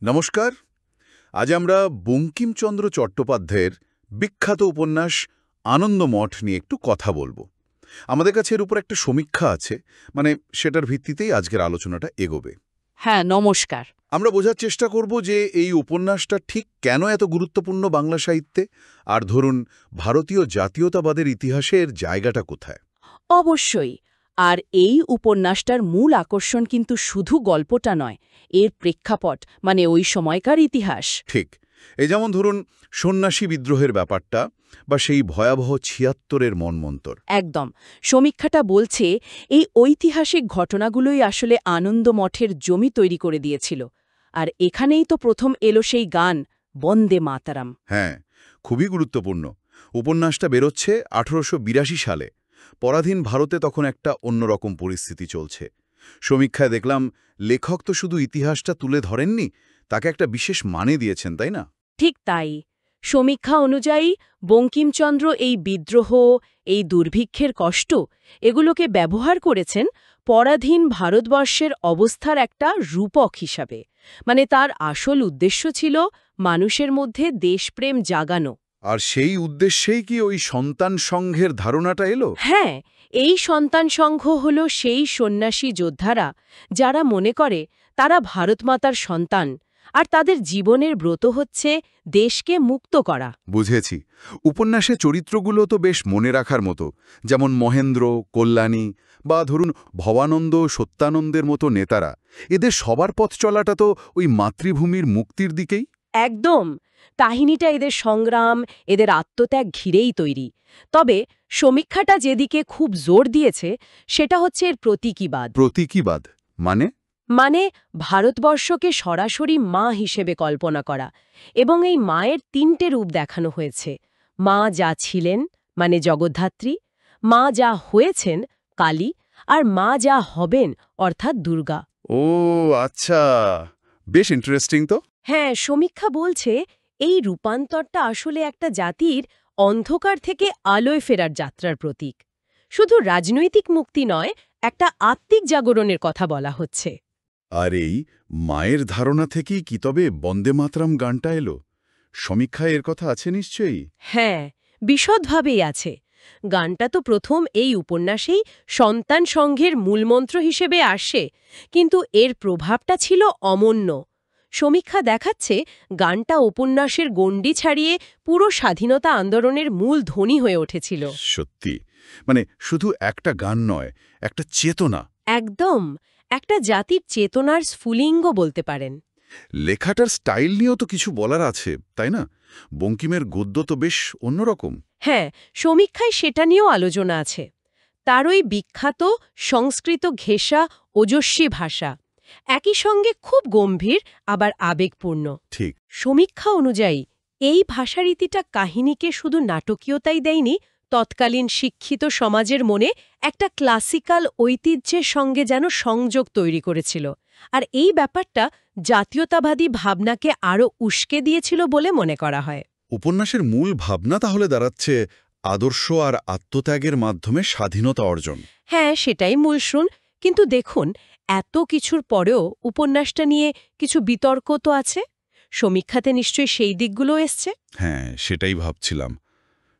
নমস্কার। আজ আমরা বঙ্কিমচন্দ্র চট্টোপাধ্যায়ের বিখ্যাত উপন্যাস আনন্দমঠ নিয়ে একটু কথা বলবো। আমাদের কাছে এর উপর একটা সমীক্ষা আছে, সেটার ভিত্তিতেই আজকের আলোচনাটা এগোবে। হ্যাঁ, নমস্কার। আমরা বোঝার চেষ্টা করব যে এই উপন্যাসটা ঠিক কেন এত গুরুত্বপূর্ণ বাংলা সাহিত্যে, আর ধরুন ভারতীয় জাতীয়তাবাদের ইতিহাসে এর জায়গাটা কোথায়। অবশ্যই। আর এই উপন্যাসটার মূল আকর্ষণ কিন্তু শুধু গল্পটা নয়, এর প্রেক্ষাপট, ওই সময়কার ইতিহাস। ঠিক, এই যেমন ধরুন সন্ন্যাসী বিদ্রোহের ব্যাপারটা বা সেই ভয়াবহ ৭৬-এর মনমন্তর। একদম। সমীক্ষাটা বলছে এই ঐতিহাসিক ঘটনাগুলোই আসলে আনন্দমঠের জমি তৈরি করে দিয়েছিল। আর এখানেই তো প্রথম এলো সেই গান বন্দে মাতারাম। হ্যাঁ, খুবই গুরুত্বপূর্ণ। উপন্যাসটা বেরোচ্ছে ১৮৮২ সালে। পরাধীন ভারতে তখন একটা অন্যরকম পরিস্থিতি চলছে। সমীক্ষায় দেখলাম লেখক তো শুধু ইতিহাসটা তুলে ধরেননি, তাকে একটা বিশেষ মানে দিয়েছেন, তাই না? ঠিক তাই। সমীক্ষা অনুযায়ী বঙ্কিমচন্দ্র এই বিদ্রোহ, এই দুর্ভিক্ষের কষ্ট, এগুলোকে ব্যবহার করেছেন পরাধীন ভারতবর্ষের অবস্থার একটা রূপক হিসাবে। তার আসল উদ্দেশ্য ছিল মানুষের মধ্যে দেশপ্রেম জাগানো। আর সেই উদ্দেশ্যেই কি ওই সন্তান সংঘের ধারণাটা এলো? হ্যাঁ, এই সন্তান সংঘ হল সেই সন্ন্যাসী যোদ্ধারা যারা মনে করে তারা ভারতমাতার সন্তান, আর তাদের জীবনের ব্রত হচ্ছে দেশকে মুক্ত করা। বুঝেছি। উপন্যাসে চরিত্রগুলো তো বেশ মনে রাখার মতো, যেমন মহেন্দ্র, কল্যাণী বা ধরুন ভবানন্দ, সত্যানন্দের মতো নেতারা। এদের সবার পথ চলাটা তো ওই মাতৃভূমির মুক্তির দিকেই। একদম। কাহিনীটা এদের সংগ্রাম, এদের আত্মত্যাগ ঘিরেই তৈরি। তবে সমীক্ষাটা যেদিকে খুব জোর দিয়েছে সেটা হচ্ছে এর প্রতীকীবাদ। প্রতীকীবাদ মানে? ভারতবর্ষকে সরাসরি মা হিসেবে কল্পনা করা, এবং এই মায়ের ৩টে রূপ দেখানো হয়েছে। মা যা ছিলেন, জগদ্ধাত্রী; মা যা হয়েছেন, কালী; আর মা যা হবেন, অর্থাৎ দুর্গা। ও আচ্ছা, বেশ ইন্টারেস্টিং তো। হ্যাঁ, সমীক্ষা বলছে এই রূপান্তরটা আসলে একটা জাতির অন্ধকার থেকে আলোয় ফেরার যাত্রার প্রতীক। শুধু রাজনৈতিক মুক্তি নয়, একটা আত্মিক জাগরণের কথা বলা হচ্ছে। আর এই মায়ের ধারণা থেকেই কি তবে বন্দে মাতরম গানটা এলো? সমীক্ষায় এর কথা আছে নিশ্চয়ই। হ্যাঁ, বিশদভাবেই আছে। গানটা তো প্রথম এই উপন্যাসেই সন্তান সংঘের মূলমন্ত্র হিসেবে আসে, কিন্তু এর প্রভাবটা ছিল অমন্য। সমীক্ষা দেখাচ্ছে গানটা উপন্যাসের গণ্ডি ছাড়িয়ে পুরো স্বাধীনতা আন্দোলনের মূল ধ্বনি হয়ে উঠেছিল। সত্যি, শুধু একটা গান নয়, একটা চেতনা। একদম, একটা জাতির চেতনার স্ফুলিঙ্গ বলতে পারেন। লেখাটার স্টাইল নিয়েও তো কিছু বলার আছে, তাই না? বঙ্কিমের গদ্য তো বেশ অন্যরকম। হ্যাঁ, সমীক্ষায় সেটা নিয়েও আলোচনা আছে। তার ওই বিখ্যাত সংস্কৃত ঘেঁষা ওজস্বী ভাষা একই সঙ্গে খুব গম্ভীর, আবার আবেগপূর্ণ। ঠিক। সমীক্ষা অনুযায়ী এই ভাষারীতিটা কাহিনীকে শুধু নাটকীয়তাই দেয়নি, তৎকালীন শিক্ষিত সমাজের মনে একটা ক্লাসিক্যাল ঐতিহ্যের সঙ্গে যেন সংযোগ তৈরি করেছিল। আর এই ব্যাপারটা জাতীয়তাবাদী ভাবনাকে আরও উস্কে দিয়েছিল বলে মনে করা হয়। উপন্যাসের মূল ভাবনা তাহলে দাঁড়াচ্ছে আদর্শ আর আত্মত্যাগের মাধ্যমে স্বাধীনতা অর্জন। হ্যাঁ, সেটাই মূল শুন। কিন্তু দেখুন, এত কিছুর পরেও উপন্যাসটা নিয়ে কিছু বিতর্ক তো আছে। সমীক্ষাতে নিশ্চয়ই সেই দিকগুলো এসছে। হ্যাঁ, সেটাই ভাবছিলাম।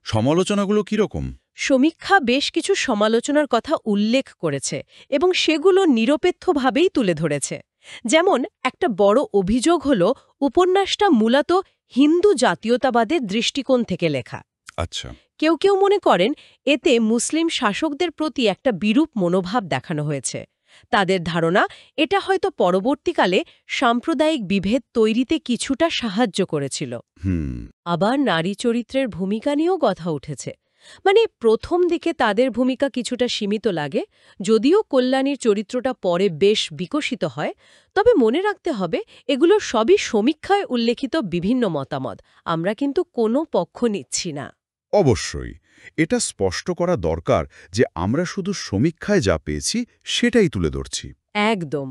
সমালোচনাগুলো কিরকম? সমীক্ষা বেশ কিছু সমালোচনার কথা উল্লেখ করেছে এবং সেগুলো নিরপেক্ষভাবেই তুলে ধরেছে। যেমন একটা বড় অভিযোগ হল উপন্যাসটা মূলত হিন্দু জাতীয়তাবাদের দৃষ্টিকোণ থেকে লেখা। আচ্ছা। কেউ কেউ মনে করেন এতে মুসলিম শাসকদের প্রতি একটা বিরূপ মনোভাব দেখানো হয়েছে। তাদের ধারণা এটা হয়তো পরবর্তীকালে সাম্প্রদায়িক বিভেদ তৈরিতে কিছুটা সাহায্য করেছিল। আবার নারী চরিত্রের ভূমিকা নিয়েও কথা উঠেছে। প্রথম দিকে তাদের ভূমিকা কিছুটা সীমিত লাগে, যদিও কল্যাণীর চরিত্রটা পরে বেশ বিকশিত হয়। তবে মনে রাখতে হবে এগুলো সবই সমীক্ষায় উল্লেখিত বিভিন্ন মতামত। আমরা কিন্তু কোনো পক্ষ নিচ্ছি না। অবশ্যই, এটা স্পষ্ট করা দরকার যে আমরা শুধু সমীক্ষায় যা পেয়েছি সেটাই তুলে ধরছি। একদম।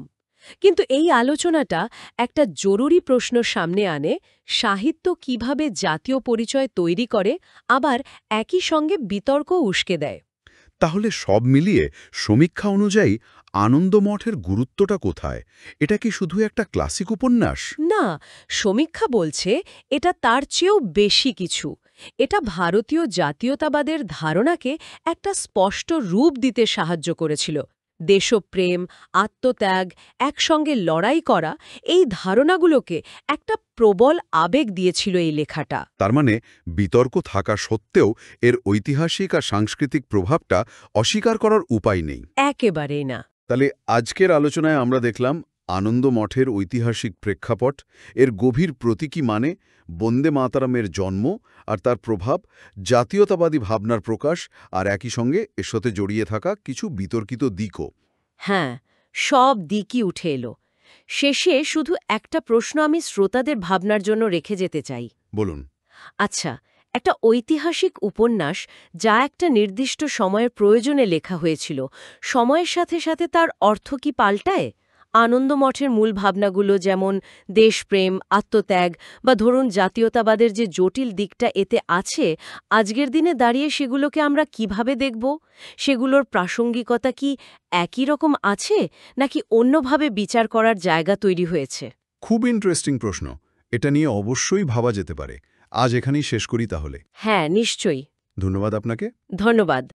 কিন্তু এই আলোচনাটা একটা জরুরি প্রশ্ন সামনে আনে: সাহিত্য কিভাবে জাতীয় পরিচয় তৈরি করে, আবার একই সঙ্গে বিতর্ক উস্কে দেয়। তাহলে সব মিলিয়ে সমীক্ষা অনুযায়ী আনন্দমঠের গুরুত্বটা কোথায়? এটা কি শুধু একটা ক্লাসিক উপন্যাস? না, সমীক্ষা বলছে এটা তার চেয়েও বেশি কিছু। এটা ভারতীয় জাতীয়তাবাদের ধারণাকে একটা স্পষ্ট রূপ দিতে সাহায্য করেছিল। দেশপ্রেম, আত্মত্যাগ, একসঙ্গে লড়াই করা, এই ধারণাগুলোকে একটা প্রবল আবেগ দিয়েছিল এই লেখাটা। তার মানে বিতর্ক থাকা সত্ত্বেও এর ঐতিহাসিক আর সাংস্কৃতিক প্রভাবটা অস্বীকার করার উপায় নেই। একেবারেই না। তাহলে আজকের আলোচনায় আমরা দেখলাম আনন্দমঠের ঐতিহাসিক প্রেক্ষাপট, এর গভীর প্রতীকী মানে, বন্দে মাতরমের জন্ম আর তার প্রভাব, জাতীয়তাবাদী ভাবনার প্রকাশ, আর একই সঙ্গে এর সাথে জড়িয়ে থাকা কিছু বিতর্কিত দিকও। হ্যাঁ, সব দিকই উঠে এলো। শেষে শুধু একটা প্রশ্ন আমি শ্রোতাদের ভাবনার জন্য রেখে যেতে চাই। বলুন। আচ্ছা, একটা ঐতিহাসিক উপন্যাস যা একটা নির্দিষ্ট সময়ের প্রয়োজনে লেখা হয়েছিল, সময়ের সাথে সাথে তার অর্থ কি পাল্টায়? আনন্দমঠের মূল ভাবনাগুলো যেমন দেশপ্রেম, আত্মত্যাগ বা ধরুন জাতীয়তাবাদের যে জটিল দিকটা এতে আছে, আজকের দিনে দাঁড়িয়ে সেগুলোকে আমরা কিভাবে দেখব? সেগুলোর প্রাসঙ্গিকতা কি একই রকম আছে, নাকি অন্যভাবে বিচার করার জায়গা তৈরি হয়েছে? খুব ইন্টারেস্টিং প্রশ্ন। এটা নিয়ে অবশ্যই ভাবা যেতে পারে। আজ এখানেই শেষ করি তাহলে। হ্যাঁ, নিশ্চয়ই। ধন্যবাদ আপনাকে। ধন্যবাদ।